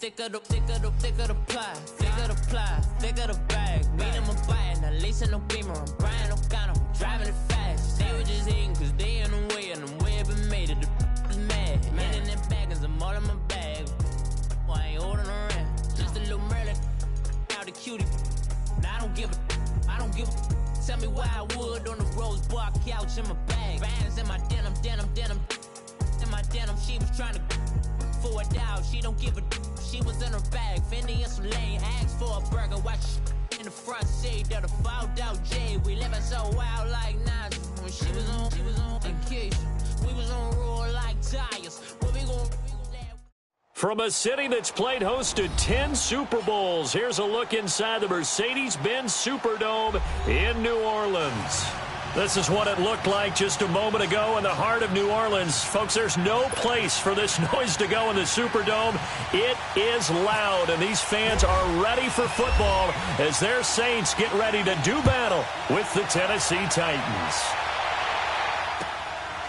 thicker the pie, thicker the bag. Meet them a bite, now lacing no beamer. I'm Brian O'Connor, I'm driving it fast. They were just hating cause they in the way, and the way I've been made it, the is mad. Man in that bag, cause I'm all in my bag. Well, I ain't holding around, just a little Merlin, out the cutie. Now I don't give a, tell me why I would on the rose bar couch in my bag. Bands in my denim. In my denim, she was trying to for a doubt. She don't give a, she was in her bag. Fendi and some lane, asked for a burger. Watch in the front seat of the fouled out J. We living so wild like Nas. When she was on vacation, we was on roll like tires. What we gon' From a city that's played host to 10 Super Bowls, here's a look inside the Mercedes-Benz Superdome in New Orleans. This is what it looked like just a moment ago in the heart of New Orleans. Folks, there's no place for this noise to go in the Superdome. It is loud, and these fans are ready for football as their Saints get ready to do battle with the Tennessee Titans.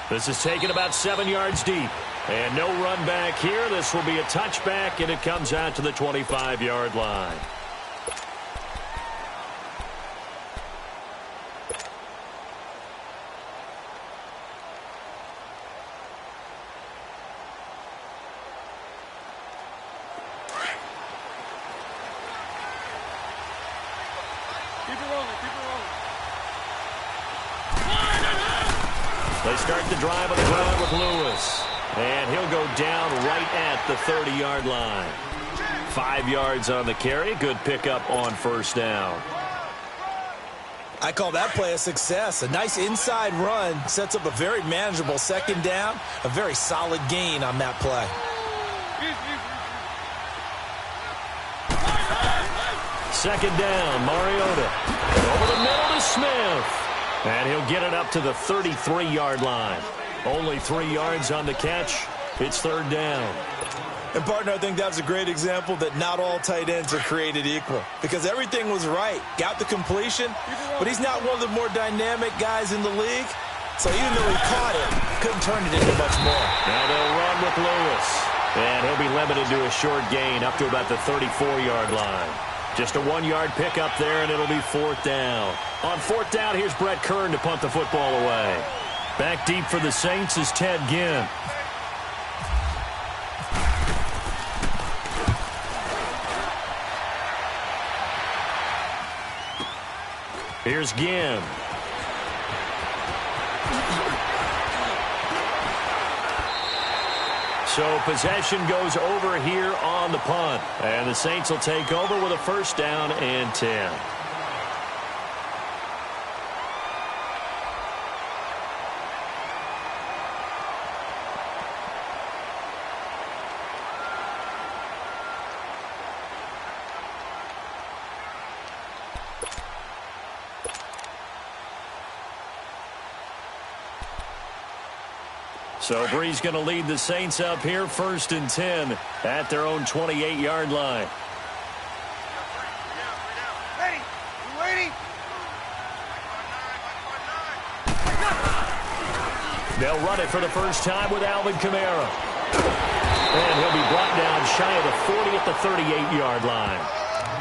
This is taken about 7 yards deep. And no run back here. This will be a touchback, and it comes out to the 25-yard line. They start the drive on the ground with Lewis. And he'll go down right at the 30-yard line. 5 yards on the carry. Good pickup on first down. I call that play a success. A nice inside run sets up a very manageable second down. A very solid gain on that play. Second down, Mariota. Over the middle to Smith. And he'll get it up to the 33-yard line. Only 3 yards on the catch. It's third down. And, partner, I think that's a great example that not all tight ends are created equal. Because everything was right. Got the completion, but he's not one of the more dynamic guys in the league. So even though he caught it, couldn't turn it into much more. Now they'll run with Lewis. And he'll be limited to a short gain up to about the 34-yard line. Just a 1-yard pickup there, and it'll be fourth down. On fourth down, here's Brett Kern to punt the football away. Back deep for the Saints is Ted Ginn. Here's Ginn. So possession goes over here on the punt. And the Saints will take over with a first down and 10. So Bree's going to lead the Saints up here, first and 10 at their own 28-yard line. They'll run it for the first time with Alvin Kamara. And he'll be brought down shy of the 40 at the 38-yard line.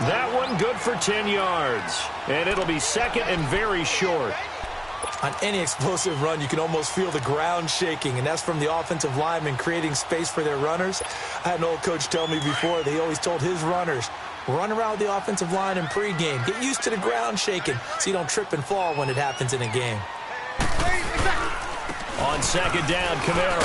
That one good for 10 yards. And it'll be second and very short. On any explosive run, you can almost feel the ground shaking, and that's from the offensive linemen creating space for their runners. I had an old coach tell me before that he always told his runners, run around the offensive line in pregame. Get used to the ground shaking so you don't trip and fall when it happens in a game. On second down, Kamara.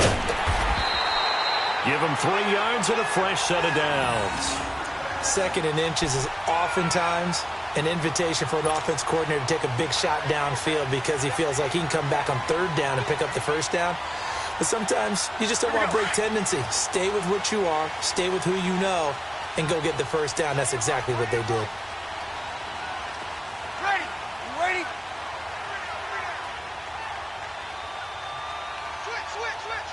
Give him 3 yards and a fresh set of downs. Second and inches is oftentimes an invitation for an offense coordinator to take a big shot downfield because he feels like he can come back on third down and pick up the first down. But sometimes you just don't want to break tendency. Stay with what you are, stay with who you know, and go get the first down. That's exactly what they did. Ready? You ready? Switch.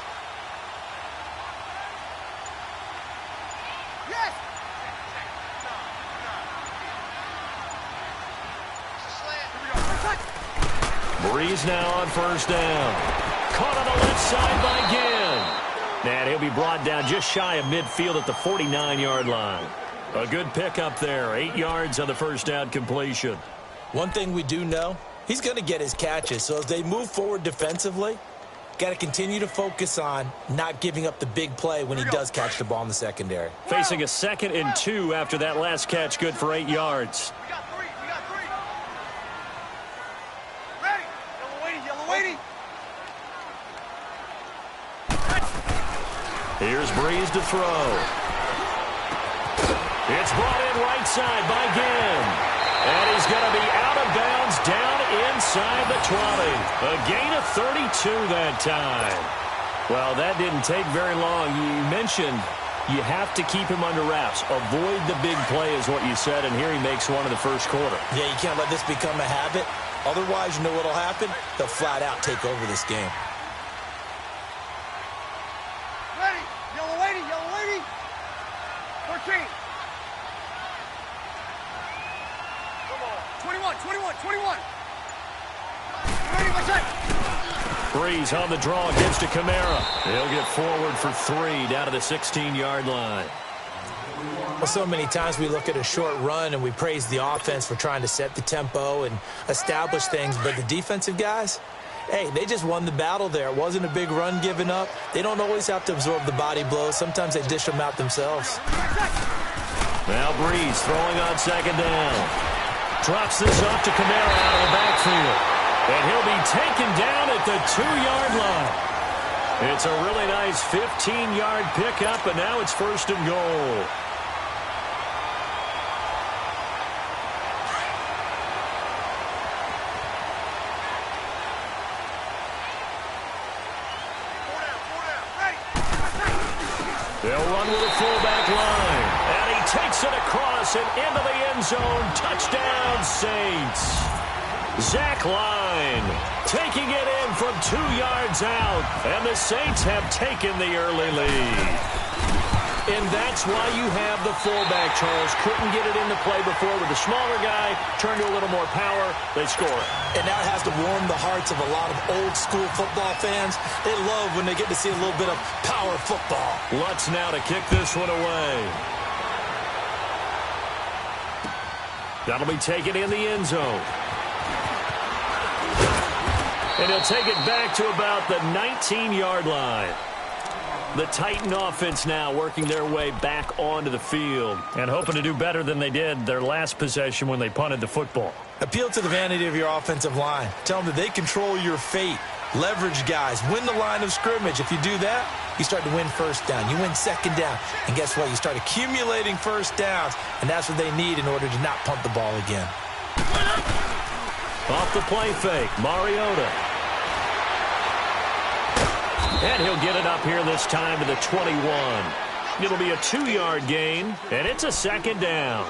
Yes! Breeze now on first down. Caught on the left side by Ginn. And he'll be brought down just shy of midfield at the 49-yard line. A good pickup there, 8 yards on the first down completion. One thing we do know, he's going to get his catches. So as they move forward defensively, got to continue to focus on not giving up the big play when he does catch the ball in the secondary. Facing a 2nd and 2 after that last catch, good for 8 yards. We got three. Ready. Yellow waiting. Here's Breeze to throw. It's brought in right side by Ginn. And he's going to be out of bounds down inside the 20. A gain of 32 that time. Well, that didn't take very long. You mentioned you have to keep him under wraps. Avoid the big play is what you said, and here he makes one in the first quarter. Yeah, you can't let this become a habit. Otherwise, you know what will happen? They'll flat out take over this game. Ready. Yellow waiting. 14. Come on. 21. Ready, my set. Breeze on the draw, gives to Kamara. He'll get forward for 3 down to the 16-yard line. Well, so many times we look at a short run and we praise the offense for trying to set the tempo and establish things, but the defensive guys, hey, they just won the battle there. It wasn't a big run given up. They don't always have to absorb the body blows. Sometimes they dish them out themselves. Now Breeze throwing on 2nd down. Drops this off to Kamara out of the backfield. And he'll be taken down at the 2-yard line. It's a really nice 15-yard pickup, and now it's 1st and goal. They'll run with a fullback line. And he takes it across and into the end zone. Touchdown, Saints. Zach Line taking it in from 2 yards out. And the Saints have taken the early lead. And that's why you have the fullback, Charles. Couldn't get it into play before with the smaller guy. Turned to a little more power. They score it. And that has to warm the hearts of a lot of old-school football fans. They love when they get to see a little bit of power football. Lutz now to kick this one away. That'll be taken in the end zone. And he'll take it back to about the 19-yard line. The Titan offense now working their way back onto the field and hoping to do better than they did their last possession when they punted the football. Appeal to the vanity of your offensive line. Tell them that they control your fate. Leverage guys. Win the line of scrimmage. If you do that, you start to win 1st down. You win 2nd down. And guess what? You start accumulating 1st downs. And that's what they need in order to not punt the ball again. Off the play fake. Mariota. And he'll get it up here this time to the 21. It'll be a 2-yard gain, and it's a 2nd down.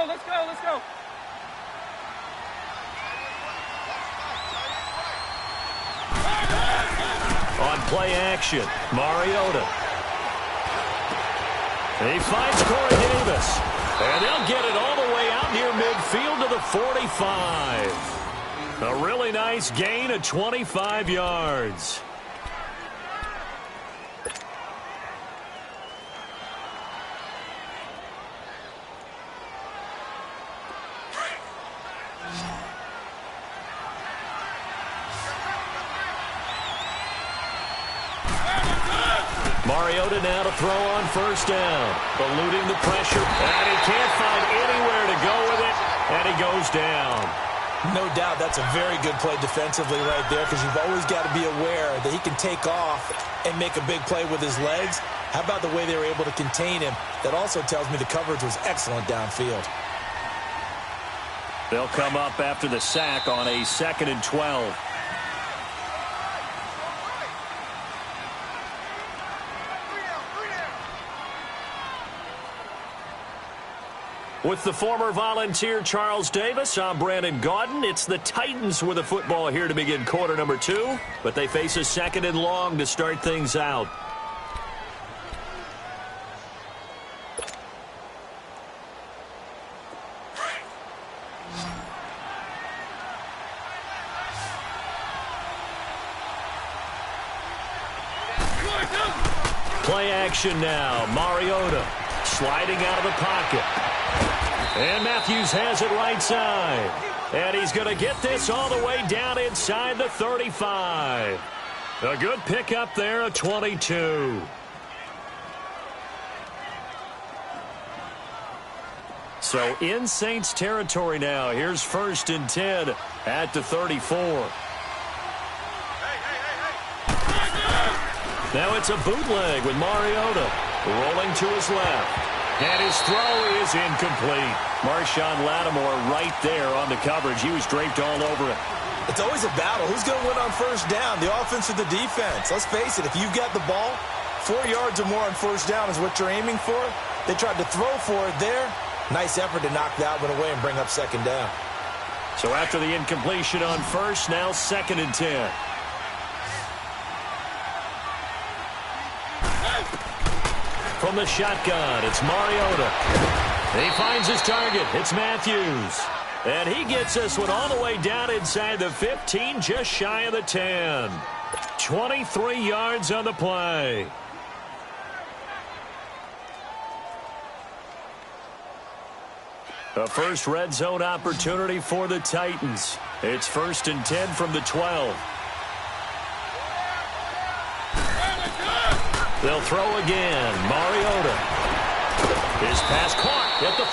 Let's go. On play action, Mariota. He finds Corey Davis. And they'll get it all the way out near midfield to the 45. A really nice gain of 25 yards. Mariota now to throw on 1st down. Eluding the pressure. And he can't find anywhere to go with it. And he goes down. No doubt that's a very good play defensively right there, because you've always got to be aware that he can take off and make a big play with his legs. How about the way they were able to contain him? That also tells me the coverage was excellent downfield. They'll come up after the sack on a 2nd and 12. With the former Volunteer Charles Davis, I'm Brandon Gaudin. It's the Titans with the football here to begin quarter number 2, but they face a 2nd and long to start things out. Play action now. Mariota sliding out of the pocket. And Matthews has it right side. And he's going to get this all the way down inside the 35. A good pickup there at 22. So in Saints territory now. Here's 1st and 10 at the 34. Now it's a bootleg with Mariota rolling to his left. And his throw is incomplete. Marshawn Lattimore right there on the coverage. He was draped all over it. It's always a battle. Who's going to win on 1st down, the offense or the defense? Let's face it, if you've got the ball, 4 yards or more on 1st down is what you're aiming for. They tried to throw for it there. Nice effort to knock that one away and bring up 2nd down. So after the incompletion on 1st, now 2nd and 10. From the shotgun, it's Mariota. He finds his target. It's Matthews. And he gets this one all the way down inside the 15, just shy of the 10. 23 yards on the play. A first red zone opportunity for the Titans. It's 1st and 10 from the 12. They'll throw again. Mariota. His pass caught at the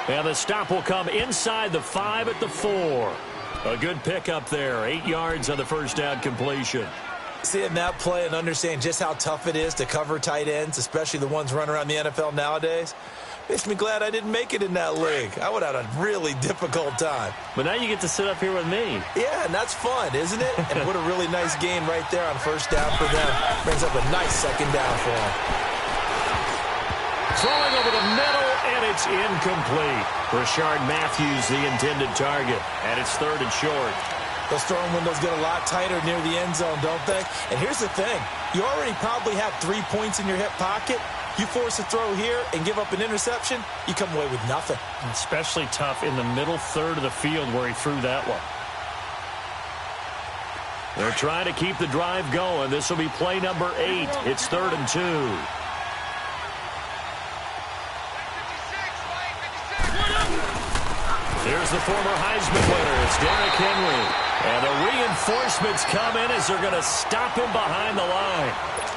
4. And the stop will come inside the 5 at the 4. A good pickup there. 8 yards on the 1st down completion. Seeing that play and understand just how tough it is to cover tight ends, especially the ones running around the NFL nowadays, makes me glad I didn't make it in that league. I would have had a really difficult time. But now you get to sit up here with me. Yeah, and that's fun, isn't it? And what a really nice game right there on 1st down for them. Brings up a nice 2nd down for them. Throwing over the middle, and it's incomplete. Rashard Matthews, the intended target, and it's 3rd and short. Those throwing windows get a lot tighter near the end zone, don't they? And here's the thing. You already probably have 3 points in your hip pocket. You force a throw here and give up an interception, you come away with nothing. Especially tough in the middle 3rd of the field where he threw that one. They're trying to keep the drive going. This will be play number 8. It's 3rd and 2. Here's the former Heisman winner. It's Derrick Henry. And the reinforcements come in as they're going to stop him behind the line.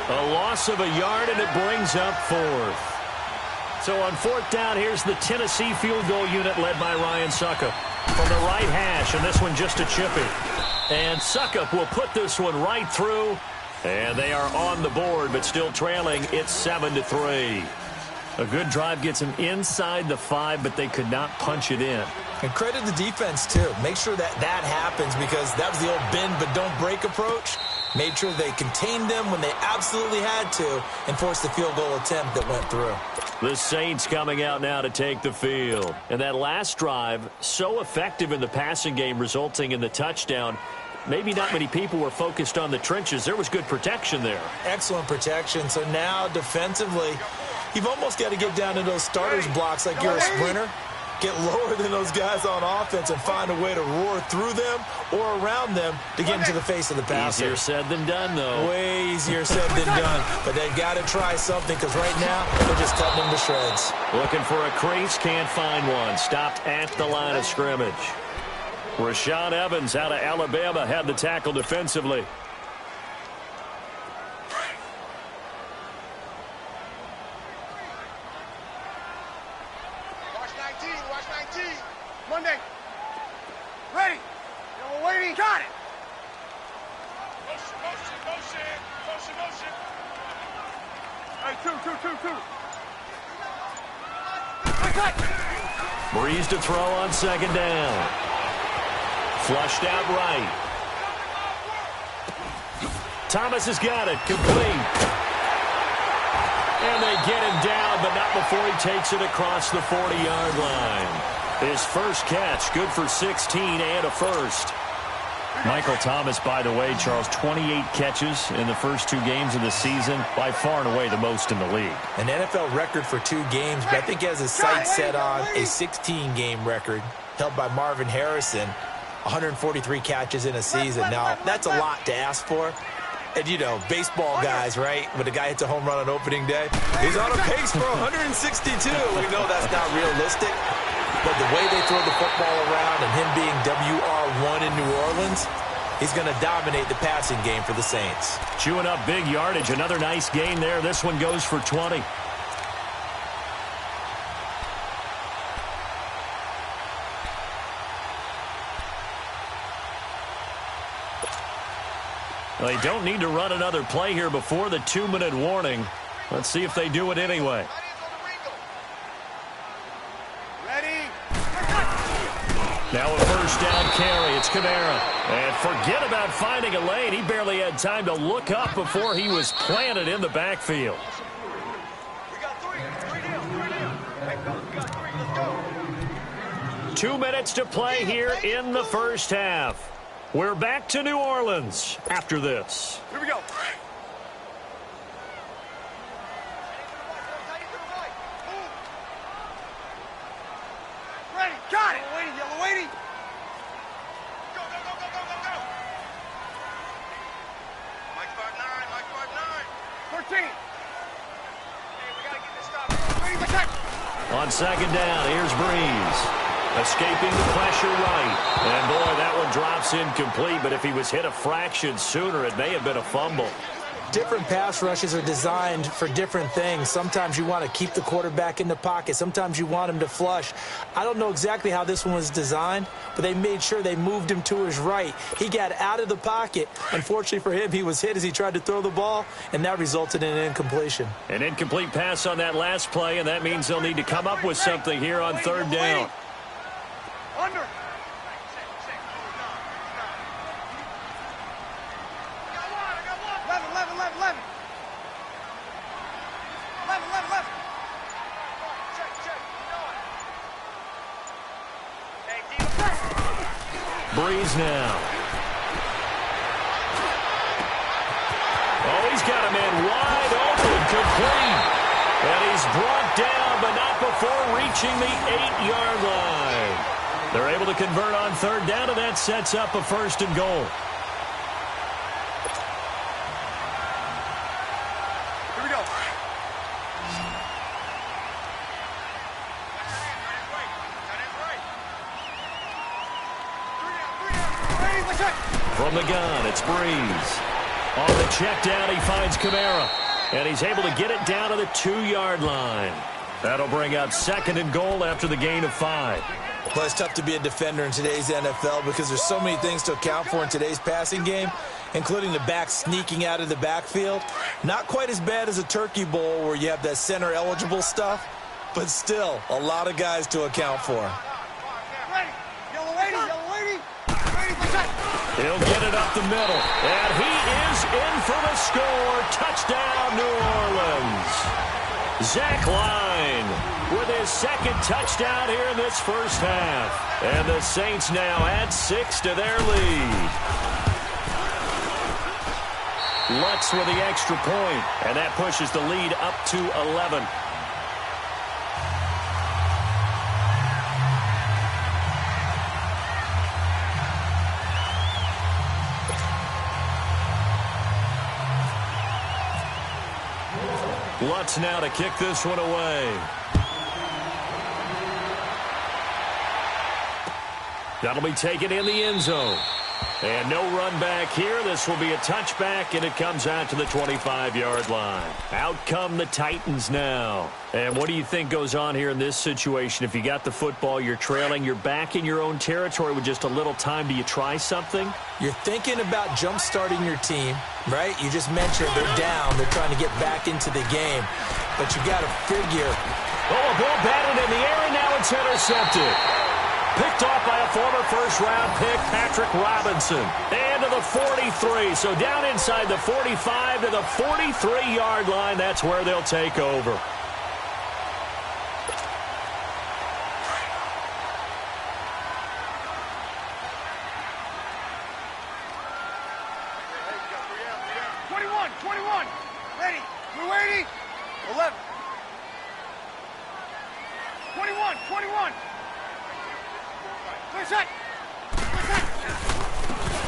A loss of a yard, and it brings up 4th. So on 4th down, here's the Tennessee field goal unit led by Ryan Suckup. From the right hash, and this one just a chippy. And Suckup will put this one right through. And they are on the board, but still trailing. It's 7-3. A good drive gets them inside the 5, but they could not punch it in. And credit the defense, too. Make sure that happens, because that was the old bend but don't break approach. Made sure they contained them when they absolutely had to and forced the field goal attempt that went through. The Saints coming out now to take the field. And that last drive, so effective in the passing game, resulting in the touchdown. Maybe not many people were focused on the trenches. There was good protection there. Excellent protection. So now, defensively, you've almost got to get down to those starters blocks like you're a sprinter. Get lower than those guys on offense and find a way to roar through them or around them to get into the face of the passer. Easier said than done, though. Way easier said than done. But they've got to try something, because right now they're just cutting them to shreds. Looking for a crease, can't find one. Stopped at the line of scrimmage. Rashaan Evans out of Alabama had the tackle defensively. Monday. Ready. We're waiting. Got it. Motion. Hey, two. Breeze to throw on 2nd down. Flushed out right. Thomas has got it. Complete. And they get him down, but not before he takes it across the 40-yard line. His first catch, good for 16 and a first. Michael Thomas, by the way, Charles, 28 catches in the first 2 games of the season, by far and away the most in the league. An NFL record for 2 games, but I think he has his sights set on a 16-game record held by Marvin Harrison, 143 catches in a season. Now, that's a lot to ask for, And, you know, baseball guys, right? When the guy hits a home run on opening day, he's on a pace for 162. We know that's not realistic. But the way they throw the football around and him being WR1 in New Orleans, he's going to dominate the passing game for the Saints. Chewing up big yardage. Another nice gain there. This one goes for 20. Well, they don't need to run another play here before the 2-minute warning. Let's see if they do it anyway. Now a first down carry. It's Kamara. And forget about finding a lane. He barely had time to look up before he was planted in the backfield. 2 minutes to play here in the first half. We're back to New Orleans after this. Here we go. Ready. Got it. Yellow waiting. Go. Mike 5'9". 13. Hey, we got to get this stop. Waiting for check. On second down, here's Breeze. Escaping the pressure right. And, boy, that one drops incomplete. But if he was hit a fraction sooner, it may have been a fumble. Different pass rushes are designed for different things. Sometimes you want to keep the quarterback in the pocket. Sometimes you want him to flush. I don't know exactly how this one was designed, but they made sure they moved him to his right. He got out of the pocket. Unfortunately for him, he was hit as he tried to throw the ball, and that resulted in an incompletion. An incomplete pass on that last play, and that means they'll need to come up with something here on third down. Under. 11. Breeze now. Oh, he's got a man wide open, complete. And he's brought down, but not before reaching the 8-yard line. They're able to convert on third down, and that sets up a first and goal. Here we go. From the gun, it's Breeze. On the check down, he finds Kamara. And he's able to get it down to the 2-yard line. That'll bring up second and goal after the gain of 5. Well, it's tough to be a defender in today's NFL because there's so many things to account for in today's passing game, including the back sneaking out of the backfield. Not quite as bad as a turkey bowl where you have that center-eligible stuff, but still a lot of guys to account for. Ready. Yellow lady. He'll get it up the middle, and he is in for the score. Touchdown, New Orleans. Zach Line with his second touchdown here in this first half. And the Saints now add 6 to their lead. Lutz with the extra point, and that pushes the lead up to 11. Lutz now to kick this one away. That'll be taken in the end zone. And no run back here. This will be a touchback, and it comes out to the 25-yard line. Out come the Titans now. And what do you think goes on here in this situation? If you got the football, you're trailing, you're back in your own territory with just a little time. Do you try something? You're thinking about jump-starting your team, right? You just mentioned they're down. They're trying to get back into the game. But you got to figure. Oh, a ball batted in the air, and now it's intercepted. Picked off by a former first-round pick, Patrick Robinson. And to the 43. So down inside the 45 to the 43-yard line. That's where they'll take over. Ready. We're waiting. 11. 21.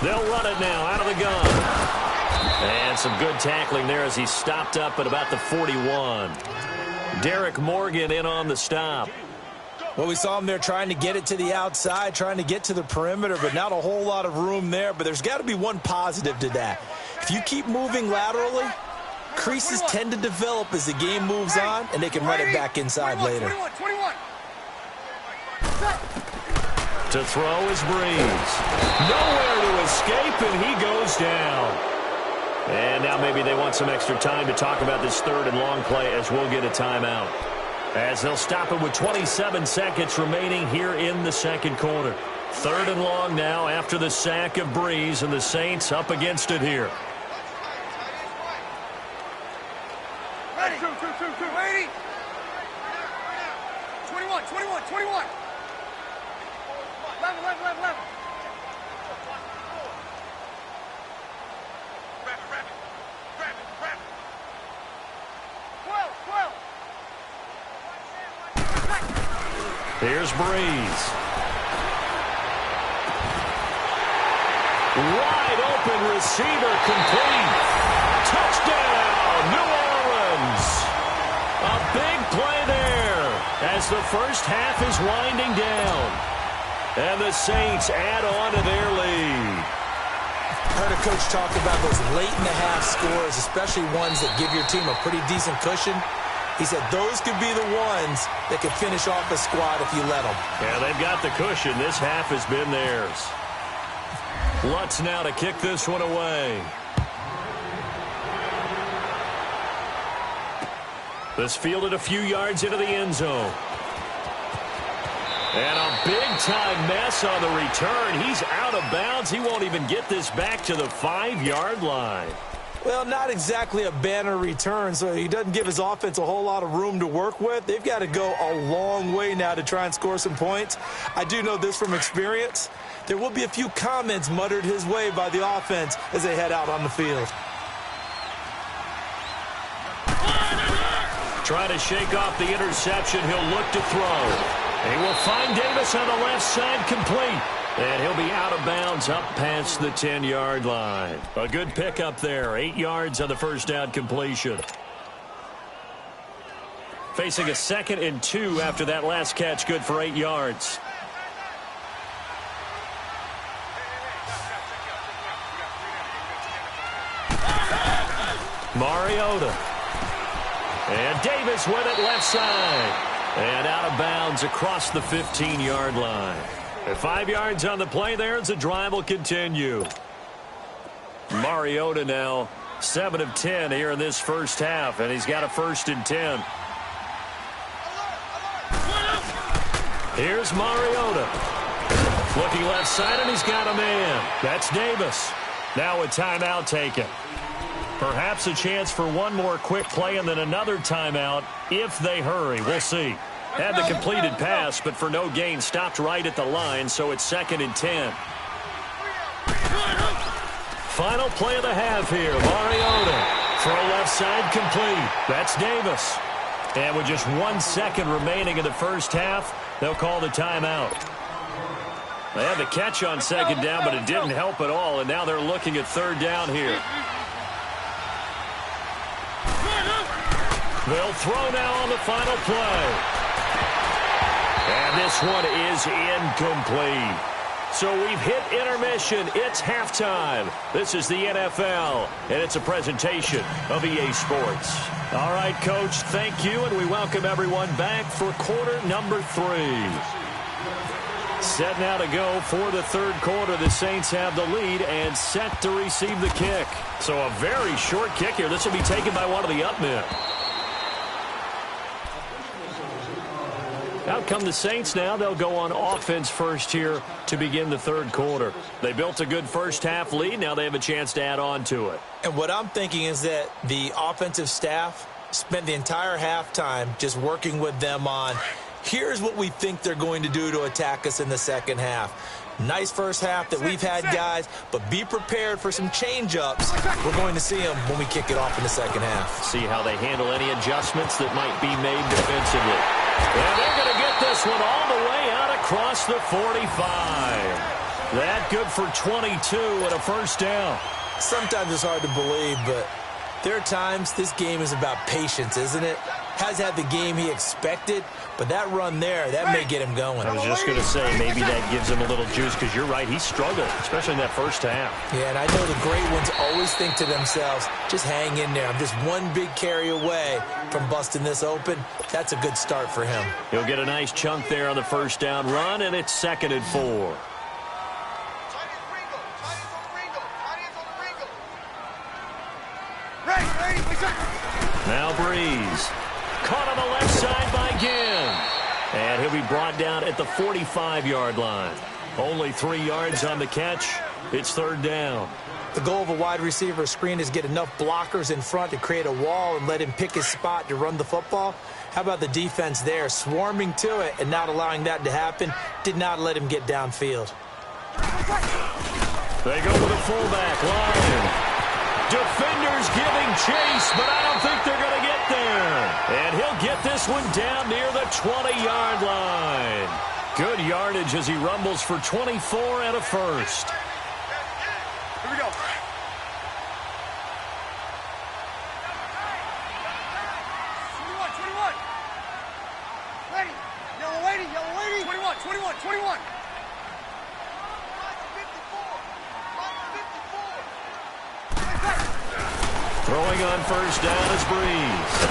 They'll run it now out of the gun. And some good tackling there as he stopped up at about the 41. Derek Morgan in on the stop. Well, we saw him there trying to get it to the outside, trying to get to the perimeter, but not a whole lot of room there. But there's got to be one positive to that. If you keep moving laterally, creases tend to develop as the game moves on, and they can run it back inside later. 21. To throw is Breeze. Nowhere to escape, and he goes down. And now maybe they want some extra time to talk about this third and long play as we'll get a timeout. As they'll stop it with 27 seconds remaining here in the second quarter. Third and long now after the sack of Breeze, and the Saints up against it here. Ready. 2. Ready. 21. 11. Rapid. 12. Here's Breeze. Wide open receiver complete. Touchdown, New Orleans. A big play there as the first half is winding down. And the Saints add on to their lead. I heard a coach talk about those late-in-the-half scores, especially ones that give your team a pretty decent cushion. He said those could be the ones that could finish off a squad if you let them. Yeah, they've got the cushion. This half has been theirs. Lutz now to kick this one away. This fielded a few yards into the end zone. And a big-time mess on the return. He's out of bounds. He won't even get this back to the 5-yard line. Well, not exactly a banner return, so he doesn't give his offense a whole lot of room to work with. They've got to go a long way now to try and score some points. I do know this from experience. There will be a few comments muttered his way by the offense as they head out on the field. Trying to shake off the interception. He'll look to throw. He will find Davis on the left side, complete. And he'll be out of bounds up past the 10-yard line. A good pickup there. 8 yards on the first down completion. Facing a 2nd and 2 after that last catch, good for 8 yards. Mariota. And Davis with it left side. And out of bounds across the 15-yard line. And 5 yards on the play there as the drive will continue. Mariota now 7 of 10 here in this first half, and he's got a 1st and 10. Here's Mariota. Looking left side, and he's got a man. That's Davis. Now a timeout taken. Perhaps a chance for one more quick play and then another timeout if they hurry. We'll see. Had the completed pass, but for no gain, stopped right at the line, so it's 2nd and 10. Final play of the half here. Mariota. Throw left side complete. That's Davis. And with just 1 second remaining in the first half, they'll call the timeout. They had the catch on 2nd down, but it didn't help at all, and now they're looking at 3rd down here. They'll throw now on the final play. And this one is incomplete. So we've hit intermission. It's halftime. This is the NFL, and it's a presentation of EA Sports. All right, Coach, thank you, and we welcome everyone back for quarter number 3. Set now to go for the 3rd quarter. The Saints have the lead and set to receive the kick. So a very short kick here. This will be taken by one of the up men. Out come the Saints now. They'll go on offense first here to begin the 3rd quarter. They built a good first half lead. Now they have a chance to add on to it. And what I'm thinking is that the offensive staff spent the entire halftime just working with them on, here's what we think they're going to do to attack us in the second half. Nice first half that we've had, guys, but be prepared for some change-ups. We're going to see them when we kick it off in the second half. See how they handle any adjustments that might be made defensively. And they're going to get this one all the way out across the 45. That good for 22 and a first down. Sometimes it's hard to believe, but there are times this game is about patience, isn't it? Has had the game he expected, but that run there, that may get him going. I was just going to say, maybe that gives him a little juice, because you're right, he struggled, especially in that first half. Yeah, and I know the great ones always think to themselves, just hang in there. I'm just one big carry away from busting this open. That's a good start for him. He'll get a nice chunk there on the first down run, and it's 2nd and 4. Now Breeze. Caught on the left side by Ginn. And he'll be brought down at the 45-yard line. Only 3 yards on the catch. It's 3rd down. The goal of a wide receiver screen is get enough blockers in front to create a wall and let him pick his spot to run the football. How about the defense there, swarming to it and not allowing that to happen? Did not let him get downfield. They go with a fullback line. Defenders giving chase, but I don't think they're going to get there. And he'll get this one down near the 20-yard line. Good yardage as he rumbles for 24 and a first. Here we go. Ready. Yellow lady. 21. Throwing on first down is Breeze.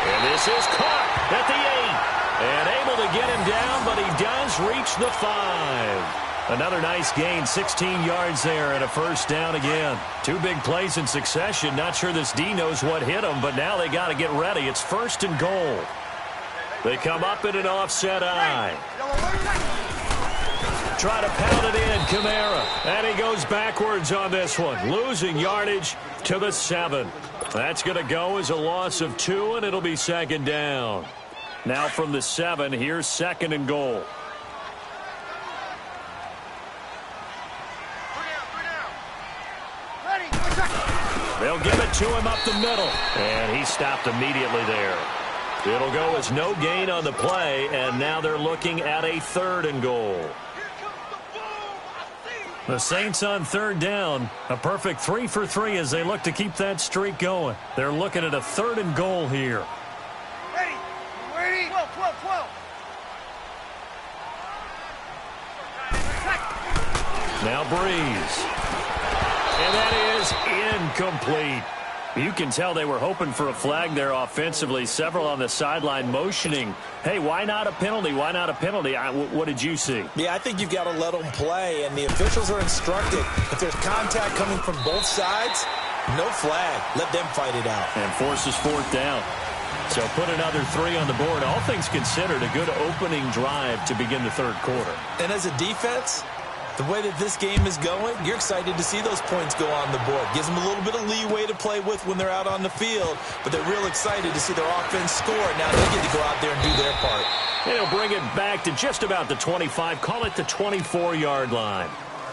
And this is caught at the 8. And able to get him down, but he does reach the 5. Another nice gain, 16 yards there and a first down again. 2 big plays in succession. Not sure this D knows what hit him, but now they got to get ready. It's 1st and goal. They come up in an offset eye. Try to pound it in, Kamara. And he goes backwards on this one, losing yardage to the 7. That's going to go as a loss of 2, and it'll be 2nd down. Now from the 7, here's 2nd and goal. They'll give it to him up the middle, and he stopped immediately there. It'll go as no gain on the play, and now they're looking at a 3rd and goal. The Saints on 3rd down. A perfect 3 for 3 as they look to keep that streak going. They're looking at a 3rd and goal here. Ready. 12. Now Breeze. And that is incomplete. You can tell they were hoping for a flag there offensively. Several on the sideline motioning, hey, why not a penalty? Why not a penalty? What did you see? Yeah, I think you've got to let them play, and the officials are instructed. If there's contact coming from both sides, no flag. Let them fight it out. And forces 4th down. So put another 3 on the board. All things considered, a good opening drive to begin the 3rd quarter. And as a defense, the way that this game is going, you're excited to see those points go on the board. Gives them a little bit of leeway to play with when they're out on the field, but they're real excited to see their offense score. Now they get to go out there and do their part. And he'll bring it back to just about the 25, call it the 24-yard line.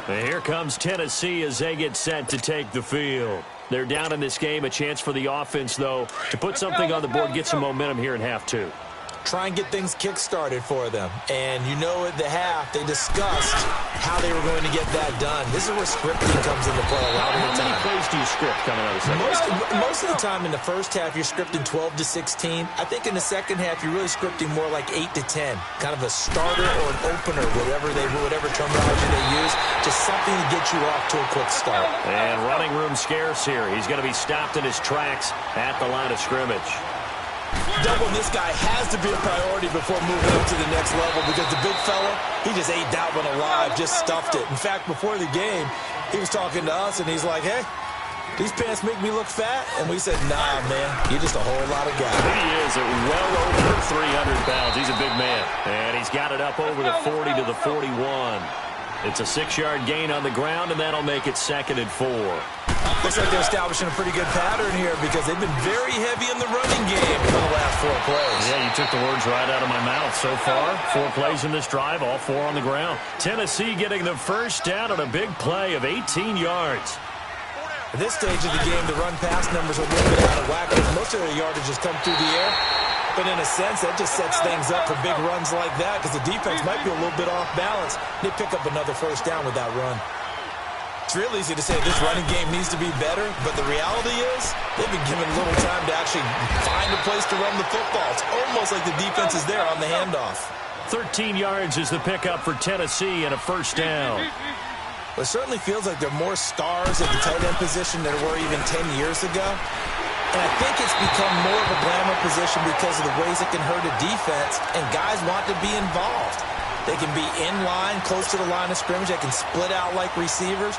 And here comes Tennessee as they get set to take the field. They're down in this game, a chance for the offense, though, to put something on the board, get some momentum here in half 2. Try and get things kick-started for them. And you know at the half, they discussed how they were going to get that done. This is where scripting comes into play a lot of the time. How many plays do you script coming out of the second? Most of the time in the first half, you're scripting 12 to 16. I think in the second half, you're really scripting more like 8 to 10. Kind of a starter or an opener, whatever terminology they use. Just something to get you off to a quick start. And running room scarce here. He's going to be stopped in his tracks at the line of scrimmage. Doubling this guy has to be a priority before moving up to the next level, because the big fella, he just ate that one alive, just stuffed it. In fact, before the game, he was talking to us, and he's like, hey, these pants make me look fat? And we said, nah, man, you're just a whole lot of guy. He is at well over 300 pounds. He's a big man. And he's got it up over the 40 to the 41. It's a 6-yard gain on the ground, and that'll make it 2nd and 4. Looks like they're establishing a pretty good pattern here, because they've been very heavy in the running game for the last 4 plays. Yeah, you took the words right out of my mouth. So far, 4 plays in this drive, all 4 on the ground. Tennessee getting the first down on a big play of 18 yards. At this stage of the game, the run-pass numbers are a little bit out of whack, because most of their yardage has come through the air. But in a sense, that just sets things up for big runs like that, because the defense might be a little bit off balance. They pick up another first down with that run. It's real easy to say this running game needs to be better, but the reality is they've been given little time to actually find a place to run the football. It's almost like the defense is there on the handoff. 13 yards is the pickup for Tennessee and a first down. Well, it certainly feels like there are more stars at the tight end position than there were even 10 years ago. And I think it's become more of a glamour position because of the ways it can hurt a defense, and guys want to be involved. They can be in line, close to the line of scrimmage. They can split out like receivers.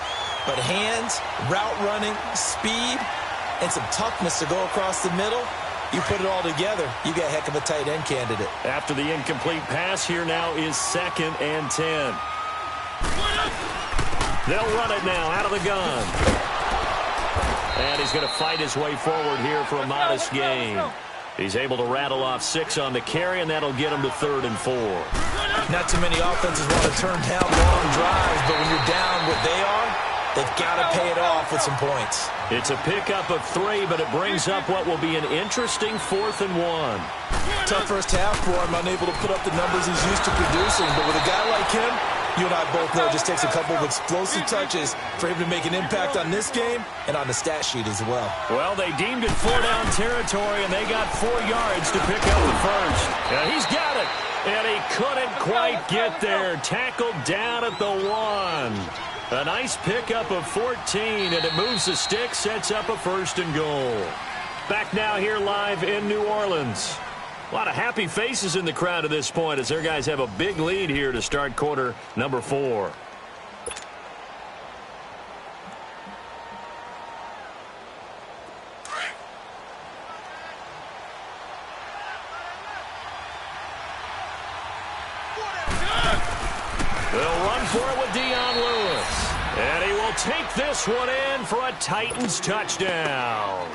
But hands, route running, speed, and some toughness to go across the middle, you put it all together, you got a heck of a tight end candidate. After the incomplete pass, here now is 2nd and 10. They'll run it now out of the gun. And he's going to fight his way forward here for a modest gain. He's able to rattle off 6 on the carry, and that'll get him to 3rd and 4. Not too many offenses want to turn down long drives, but when you're down what they are, they've got to pay it off with some points. It's a pickup of 3, but it brings up what will be an interesting 4th and 1. Tough first half for him, unable to put up the numbers he's used to producing. But with a guy like him, you and I both know it just takes a couple of explosive touches for him to make an impact on this game and on the stat sheet as well. Well, they deemed it 4-down territory, and they got 4 yards to pick up the first. Yeah, he's got it, and he couldn't quite get there. Tackled down at the 1. A nice pickup of 14, and it moves the stick, sets up a 1st and goal. Back now here live in New Orleans. A lot of happy faces in the crowd at this point as their guys have a big lead here to start quarter number 4. They'll run for it with Dion Lewis. And he will take this one in for a Titans touchdown.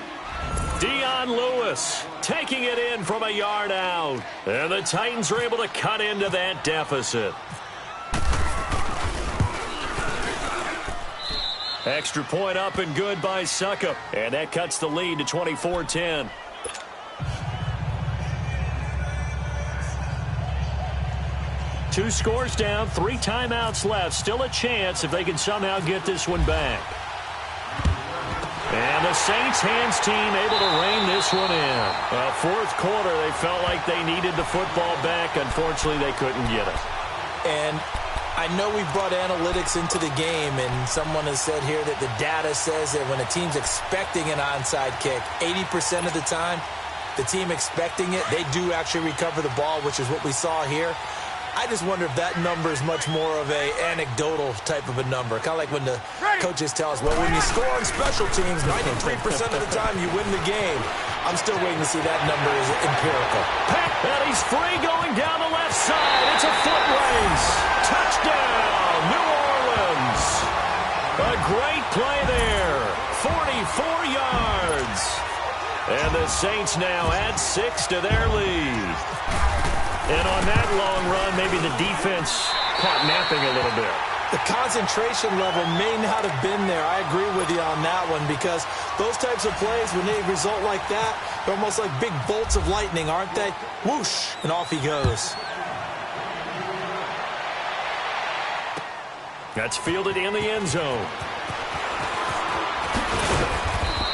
Dion Lewis taking it in from a yard out. And the Titans are able to cut into that deficit. Extra point up and good by Suckup. And that cuts the lead to 24-10. Two scores down, 3 timeouts left. Still a chance if they can somehow get this one back. And the Saints hands team able to rein this one in. Fourth quarter, they felt like they needed the football back. Unfortunately, they couldn't get it. And I know we've brought analytics into the game, and someone has said here that the data says that when a team's expecting an onside kick, 80% of the time, the team expecting it, they do actually recover the ball, which is what we saw here. I just wonder if that number is much more of a anecdotal type of a number. Kind of like when the coaches tell us, well, when you score on special teams, 93% of the time you win the game. I'm still waiting to see that number is empirical. And he's free going down the left side. It's a foot race. Touchdown, New Orleans. A great play there. 44 yards. And the Saints now add 6 to their lead. And on that long run, maybe the defense caught napping a little bit. The concentration level may not have been there. I agree with you on that one because those types of plays, when they result like that, they're almost like big bolts of lightning, aren't they? Whoosh, and off he goes. That's fielded in the end zone.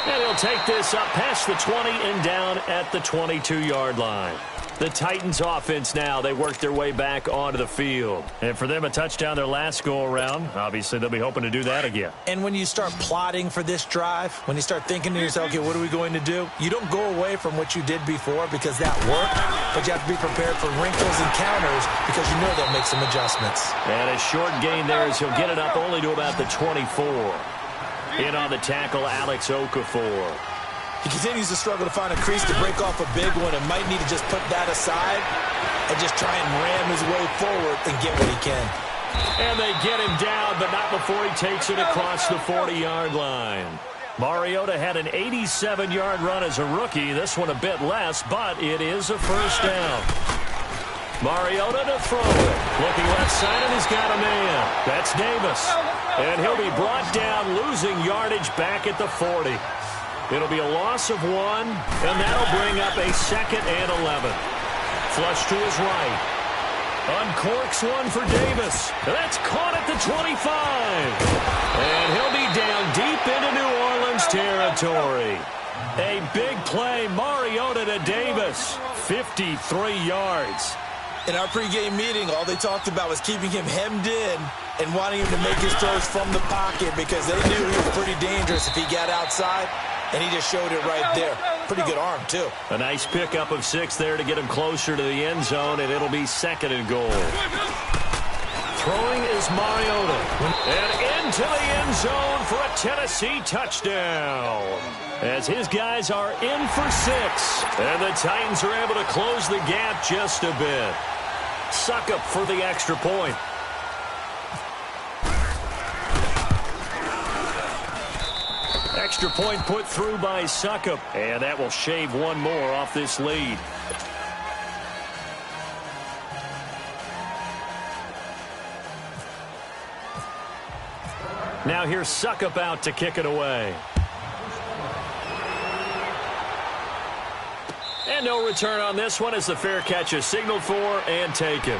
And he'll take this up past the 20 and down at the 22-yard line. The Titans offense now, they work their way back onto the field. And for them, a touchdown their last go-around. Obviously, they'll be hoping to do that again. And when you start plotting for this drive, when you start thinking to yourself, okay, what are we going to do? You don't go away from what you did before because that worked, but you have to be prepared for wrinkles and counters because you know they'll make some adjustments. And a short gain there as he'll get it up only to about the 24. In on the tackle, Alex Okafor. He continues to struggle to find a crease to break off a big one and might need to just put that aside and just try and ram his way forward and get what he can. And they get him down, but not before he takes it across the 40-yard line. Mariota had an 87-yard run as a rookie. This one a bit less, but it is a first down. Mariota to throw it. Looking left side, and he's got a man. That's Davis. And he'll be brought down, losing yardage back at the 40. It'll be a loss of 1, and that'll bring up a 2nd and 11. Flush to his right. Uncorks one for Davis. That's caught at the 25. And he'll be down deep into New Orleans territory. A big play, Mariota to Davis. 53 yards. In our pregame meeting, all they talked about was keeping him hemmed in and wanting him to make his throws from the pocket because they knew he was pretty dangerous if he got outside, and he just showed it right there. Pretty good arm, too. A nice pickup of 6 there to get him closer to the end zone, and it'll be 2nd and goal. Throwing is Mariota. And into the end zone for a Tennessee touchdown. As his guys are in for 6. And the Titans are able to close the gap just a bit. Suckup for the extra point. Extra point put through by Suckup. And that will shave one more off this lead. Now here's Suckup out to kick it away. And no return on this one as the fair catch is signaled for and taken.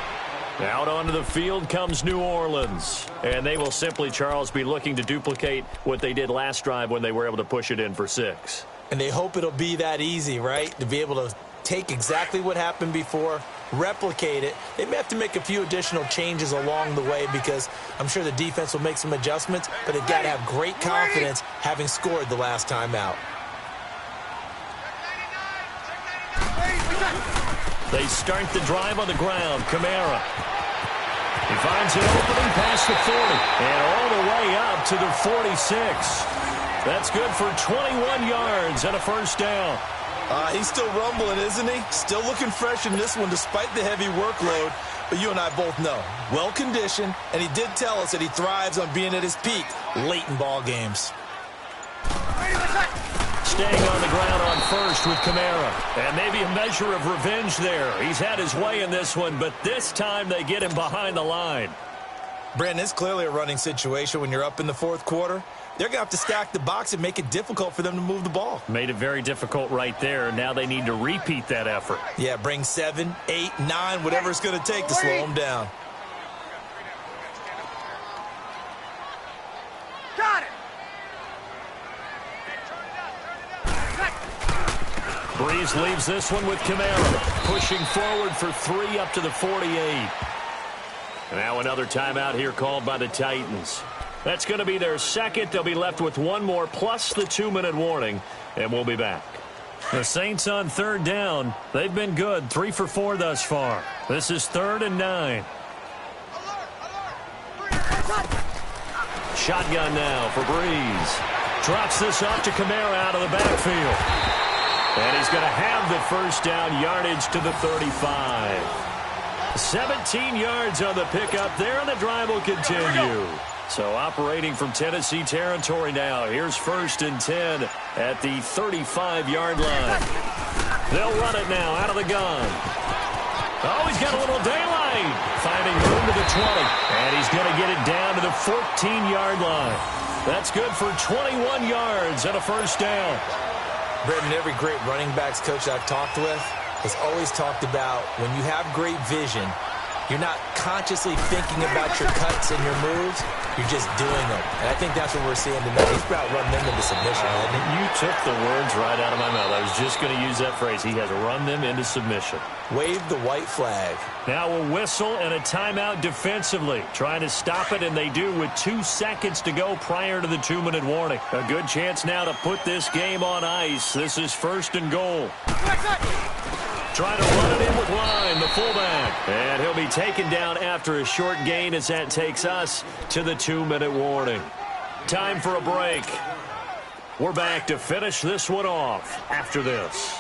Out onto the field comes New Orleans. And they will simply, Charles, be looking to duplicate what they did last drive when they were able to push it in for 6. And they hope it'll be that easy, right? To be able to take exactly what happened before, replicate it. They may have to make a few additional changes along the way because I'm sure the defense will make some adjustments, but they've got to have great confidence having scored the last time out. They start the drive on the ground. Kamara. He finds an opening past the 40 and all the way up to the 46. That's good for 21 yards and a first down. He's still rumbling, isn't he? Still looking fresh in this one despite the heavy workload. But you and I both know, well-conditioned, and he did tell us that he thrives on being at his peak late in ball games. Staying on the ground on first with Kamara. And maybe a measure of revenge there. He's had his way in this one, but this time they get him behind the line. Brandon, it's clearly a running situation when you're up in the fourth quarter. They're going to have to stack the box and make it difficult for them to move the ball. Made it very difficult right there. Now they need to repeat that effort. Yeah, bring 7, 8, 9, whatever it's going to take to slow them down. Got it. Breeze leaves this one with Kamara. Pushing forward for 3 up to the 48. Now another timeout here called by the Titans. That's going to be their second. They'll be left with one more plus the 2-minute warning, and we'll be back. The Saints on third down. They've been good. 3 for 4 thus far. This is 3rd and 9. Shotgun now for Breeze. Drops this off to Kamara out of the backfield. And he's going to have the first down, yardage to the 35. 17 yards on the pickup there, and the drive will continue. So operating from Tennessee territory now. Here's 1st and 10 at the 35-yard line. They'll run it now out of the gun. Oh, he's got a little daylight. Finding room to the 20. And he's going to get it down to the 14-yard line. That's good for 21 yards and a first down. Brendan, every great running backs coach I've talked with has always talked about when you have great vision, you're not consciously thinking about your cuts and your moves. You're just doing them. And I think that's what we're seeing tonight. He's about run them into submission. You took the words right out of my mouth. I was just going to use that phrase. He has run them into submission. Wave the white flag. Now a whistle and a timeout defensively. Trying to stop it, and they do with 2 seconds to go prior to the 2-minute warning. A good chance now to put this game on ice. This is 1st and goal. Trying to run it in with Line, the fullback. And he'll be taken down after a short gain as that takes us to the 2-minute warning. Time for a break. We're back to finish this one off after this.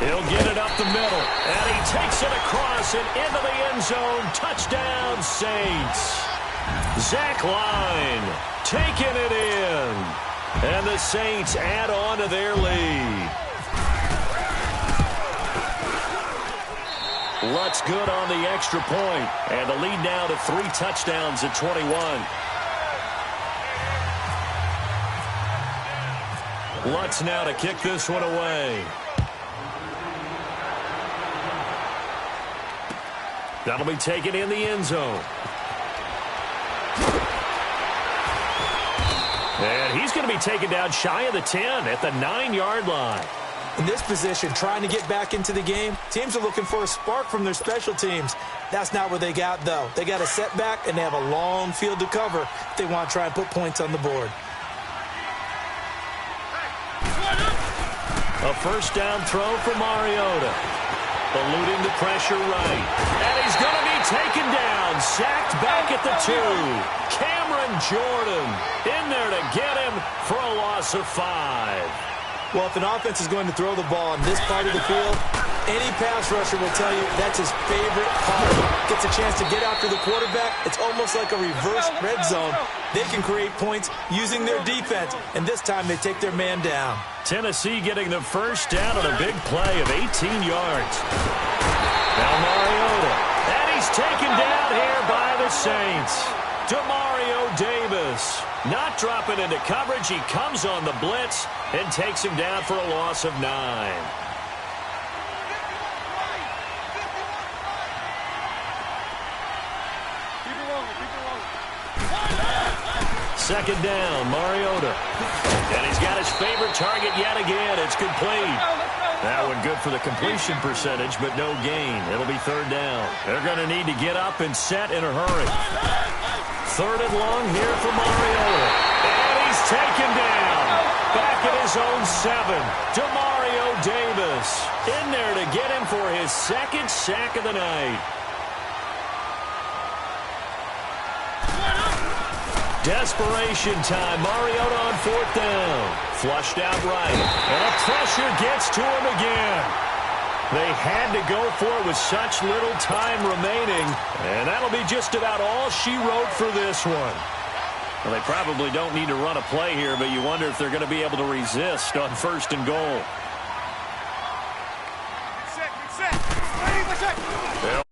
He'll get it up the middle, and he takes it across and into the end zone. Touchdown, Saints. Zach Line taking it in. And the Saints add on to their lead. Lutz good on the extra point. And the lead now to 3 touchdowns at 21. Lutz now to kick this one away. That'll be taken in the end zone. And he's going to be taken down shy of the 10 at the 9-yard line. In this position, trying to get back into the game, teams are looking for a spark from their special teams. That's not what they got, though. They got a setback, and they have a long field to cover if they want to try and put points on the board. A first down throw for Mariota. Eluding the pressure right. And he's going to be taken down. Sacked back at the 2. Cameron Jordan in there to get him for a loss of 5. Well, if an offense is going to throw the ball on this part of the field, any pass rusher will tell you that's his favorite part. Gets a chance to get after the quarterback. It's almost like a reverse red zone. They can create points using their defense, and this time they take their man down. Tennessee getting the first down on a big play of 18 yards. Now Mariota. And he's taken down here by the Saints. Demario Davis not dropping into coverage. He comes on the blitz and takes him down for a loss of 9. Second down, Mariota. And he's got his favorite target yet again. It's complete. That one good for the completion percentage, but no gain. It'll be third down. They're going to need to get up and set in a hurry. Third and long here for Mariota. And he's taken down. Back at his own 7. Demario Davis in there to get him for his second sack of the night. Desperation time. Mariota on fourth down. Flushed out right. And a pressure gets to him again. They had to go for it with such little time remaining. And that'll be just about all she wrote for this one. Well, they probably don't need to run a play here, but you wonder if they're going to be able to resist on first and goal. Get set. Ready, let's check. They'll